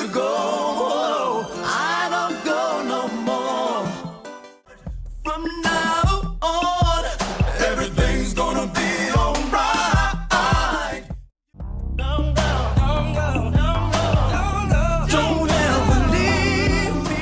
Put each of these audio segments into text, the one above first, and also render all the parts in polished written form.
to go. I don't go no more. From now on, everything's gonna be alright. Don't go, don't go, don't go, don't go. Don't ever leave me.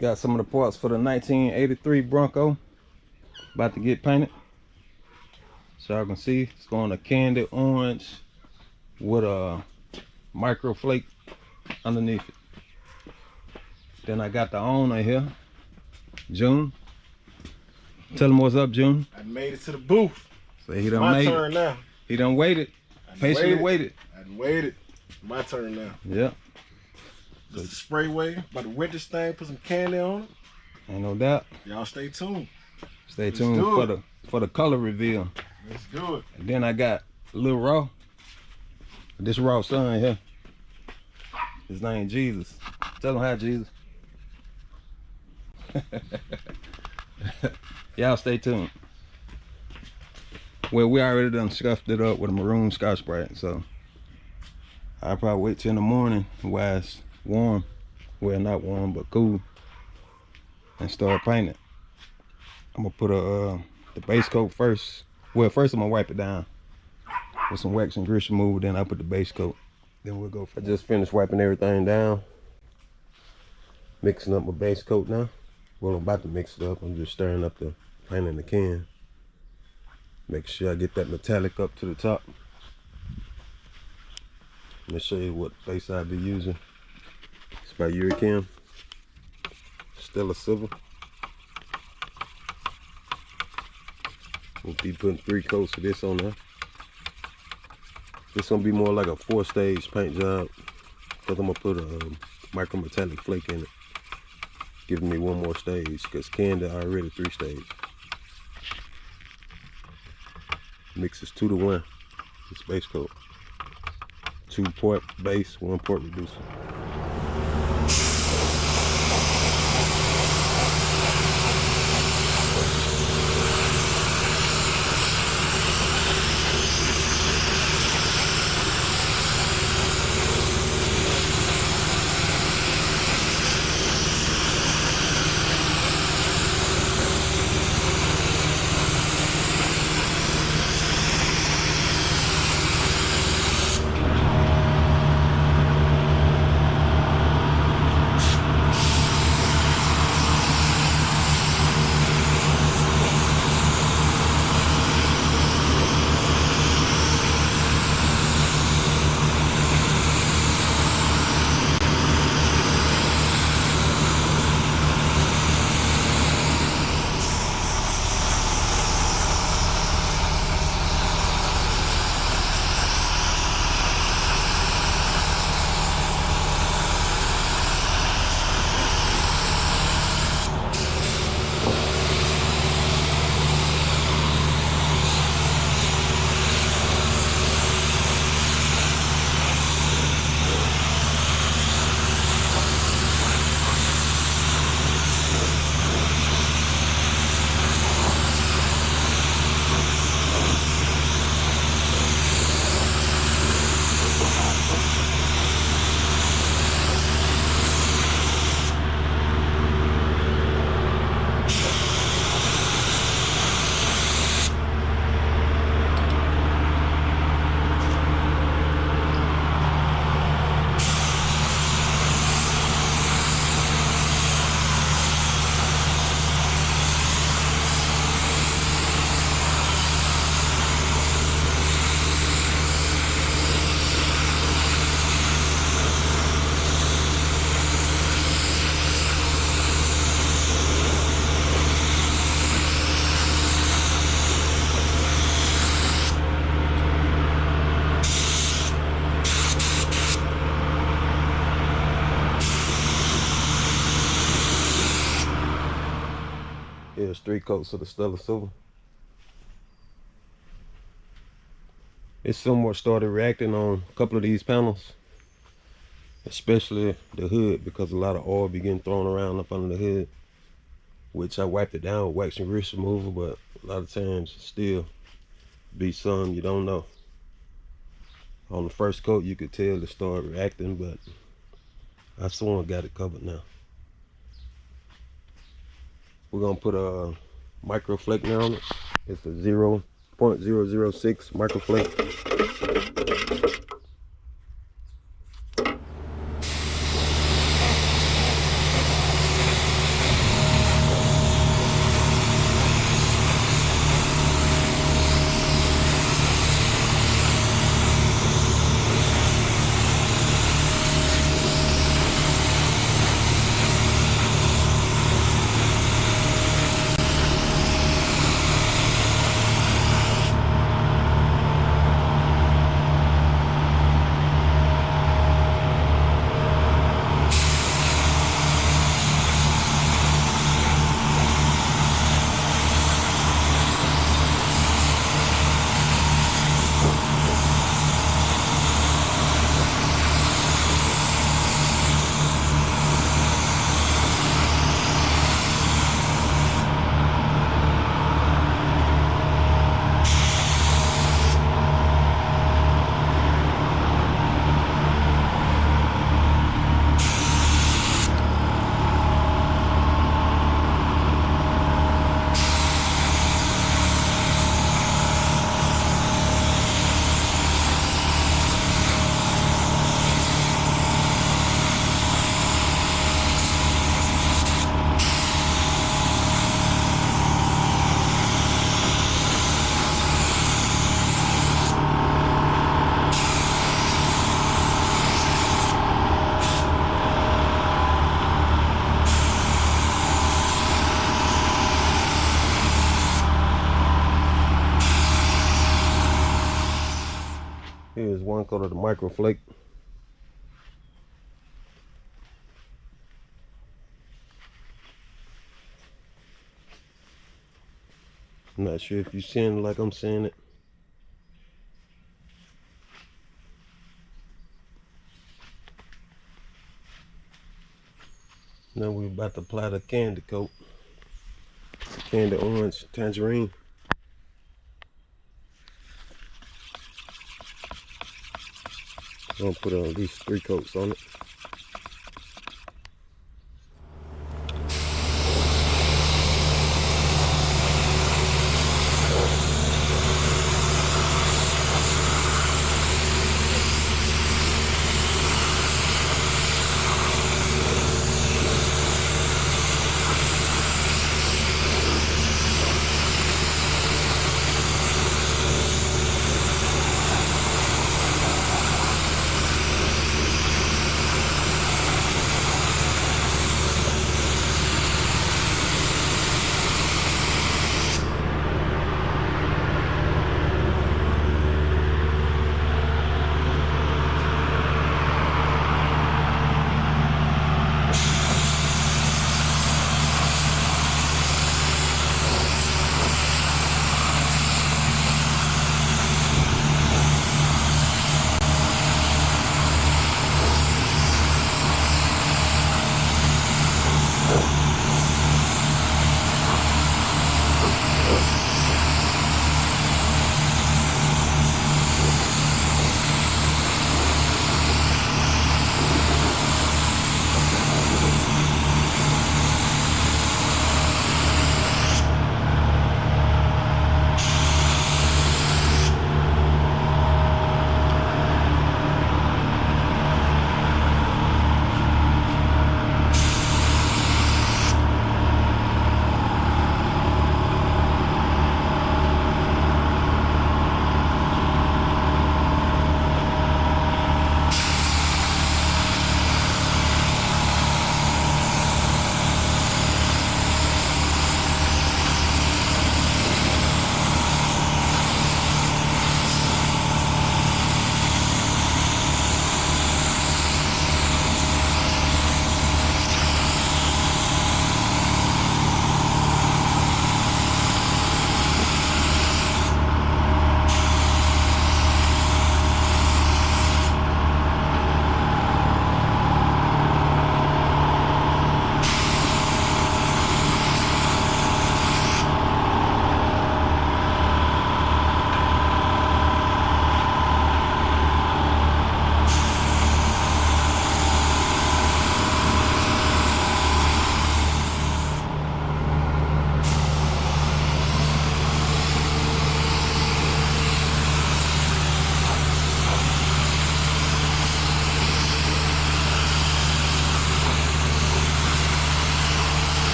Got some of the parts for the 1983 Bronco about to get painted. So y'all can see it's going to candy orange with a micro flake underneath it. Then I got the owner here, June. Tell him what's up, June. I made it to the booth. So he done My made turn it. now. He done waited. Patiently waited. I done waited. My turn now. Yeah. This is Sprayway. About to rent this thing, put some candy on it. Ain't no doubt. Y'all stay tuned. Stay tuned for the color reveal. Let's do it. And then I got Lil Raw. This Raw son here. His name Jesus. Tell him hi, Jesus. Y'all stay tuned. Well, we already done scuffed it up with a maroon Scotch Brite, so I'll probably wait till in the morning while it's warm. Well, not warm, but cool. And start painting. I'm gonna put the base coat first. Well, first I'm gonna wipe it down with some wax and grease remover, then I'll put the base coat. Then we'll go for I just finished wiping everything down. Mixing up my base coat now. Well, I'm about to mix it up. I'm just stirring up the paint in the can. Make sure I get that metallic up to the top. Let me show you what base I'll be using. It's by Uricam. Stella Silver. We'll be putting 3 coats of this on there. This gonna be more like a 4-stage paint job, because I'm gonna put a micro metallic flake in it, giving me 1 more stage, because candy already 3-stage. Mix is 2 to 1. This base coat. 2 port base, 1 port reducer. Here's 3 coats of the Stella Silver. It somewhat started reacting on a couple of these panels, especially the hood, because a lot of oil be getting thrown around up under the hood, which I wiped it down with wax and grease remover, but a lot of times still be some you don't know. On the first coat you could tell it started reacting, but I sworn got it covered now. We're gonna put a micro flake now on it. It's a 0.006 micro flake. Here's one coat of the micro flake. I'm not sure if you're seeing it like I'm seeing it. Now we're about to apply the candy coat. Candy orange tangerine. I'm gonna put at least 3 coats on it.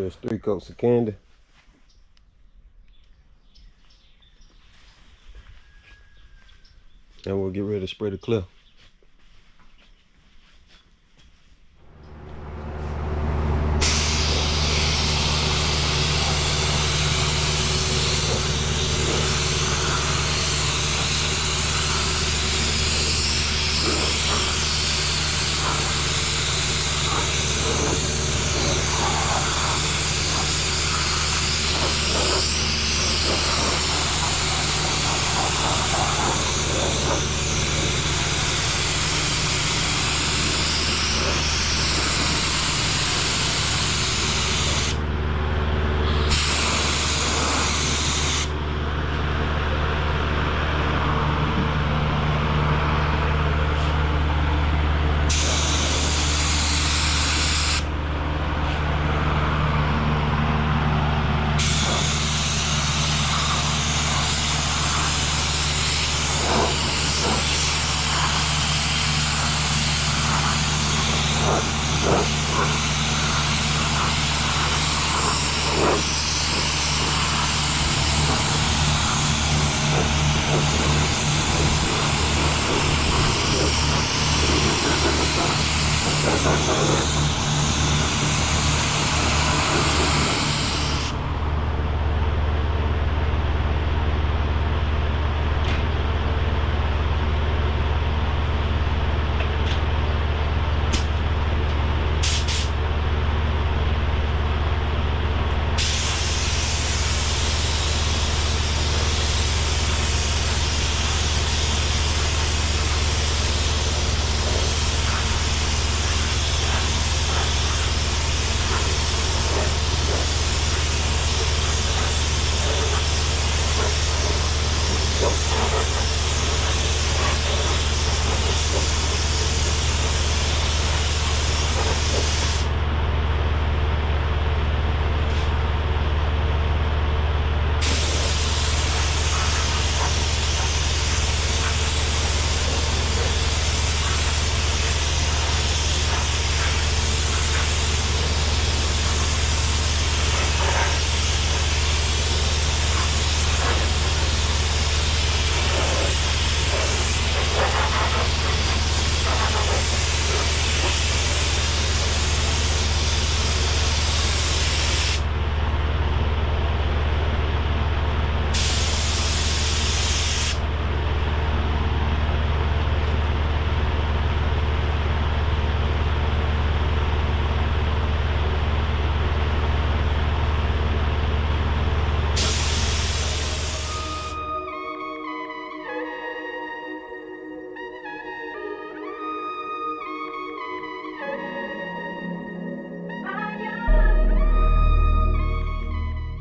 There's 3 coats of candy. And we'll get ready to spray the clear.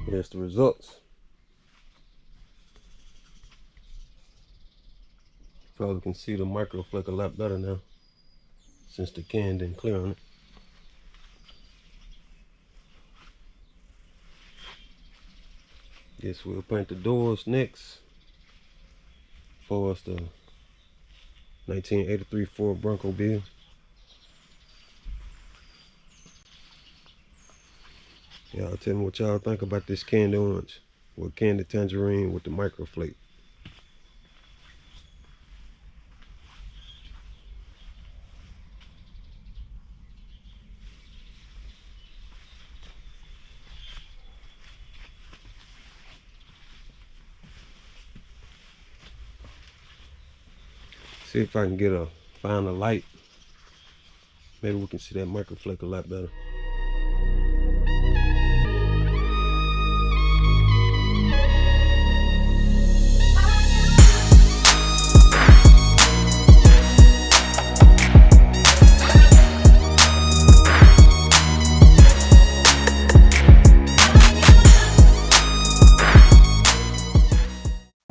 Here's the results. Probably can see the micro flake a lot better now since the can didn't clear on it. Guess we'll paint the doors next for us the 1983 Ford Bronco build. Y'all tell me what y'all think about this candy orange with candy tangerine with the micro flake. See if I can find a light. Maybe we can see that micro flake a lot better.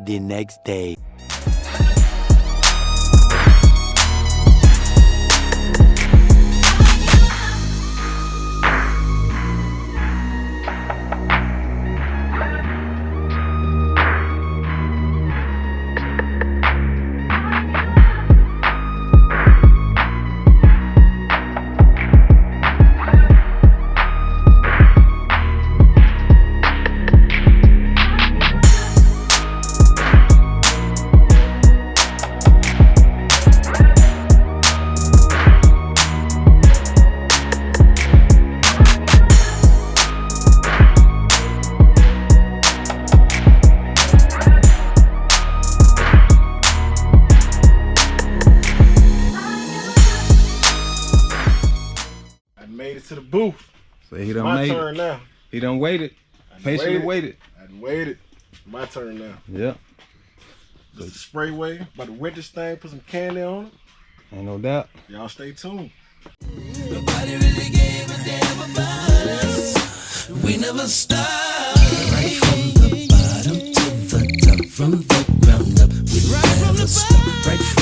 The next day. made it to the booth. So he done My made turn it. now. He done waited. Patiently waited. I done waited. My turn now. Yeah. This is Sprayway. About to wet this thing, put some candy on it. Ain't no doubt. Y'all stay tuned. Nobody really gave a damn about us. We never stopped. Right from the bottom to the top, from the ground up. We right from the bottom. Right